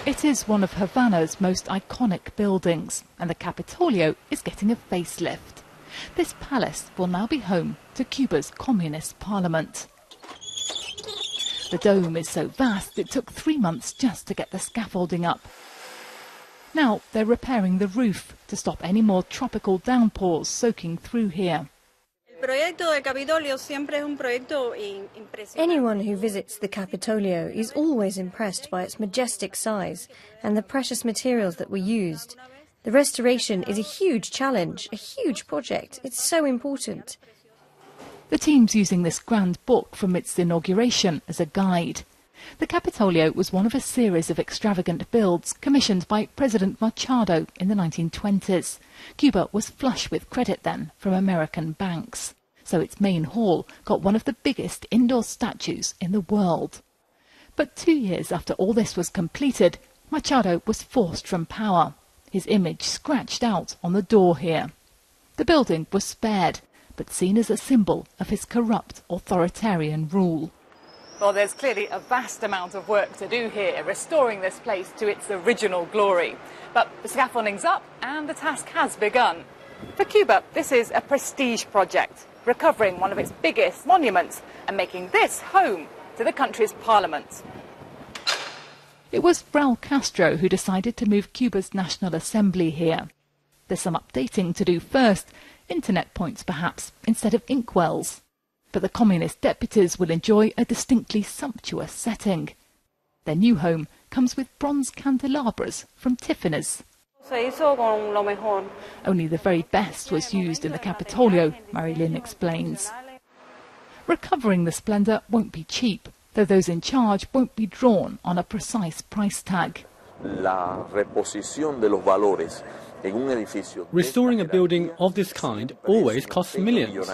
It is one of Havana's most iconic buildings, and the Capitolio is getting a facelift. This palace will now be home to Cuba's communist parliament. The dome is so vast it took 3 months just to get the scaffolding up. Now they're repairing the roof to stop any more tropical downpours soaking through here. Anyone who visits the Capitolio is always impressed by its majestic size and the precious materials that were used. The restoration is a huge challenge, a huge project. It's so important. The team's using this grand book from its inauguration as a guide. The Capitolio was one of a series of extravagant builds commissioned by President Machado in the 1920s. Cuba was flush with credit then from American banks, so its main hall got one of the biggest indoor statues in the world. But 2 years after all this was completed, Machado was forced from power, his image scratched out on the door here. The building was spared, but seen as a symbol of his corrupt authoritarian rule. Well, there's clearly a vast amount of work to do here, restoring this place to its original glory. But the scaffolding's up and the task has begun. For Cuba, this is a prestige project, recovering one of its biggest monuments and making this home to the country's parliament. It was Raul Castro who decided to move Cuba's National Assembly here. There's some updating to do first, internet points perhaps, instead of inkwells. But the communist deputies will enjoy a distinctly sumptuous setting. Their new home comes with bronze candelabras from Tiffany's. Only the very best was used in the Capitolio, Marilyn explains. Recovering the splendour won't be cheap, though those in charge won't be drawn on a precise price tag. Restoring a building of this kind always costs millions.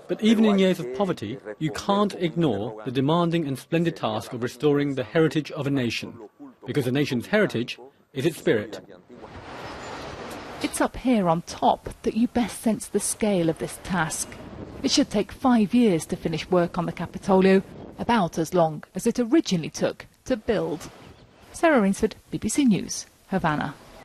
But even in years of poverty, you can't ignore the demanding and splendid task of restoring the heritage of a nation, because a nation's heritage is its spirit. It's up here on top that you best sense the scale of this task. It should take 5 years to finish work on the Capitolio, about as long as it originally took to build. Sarah Rainsford, BBC News, Havana.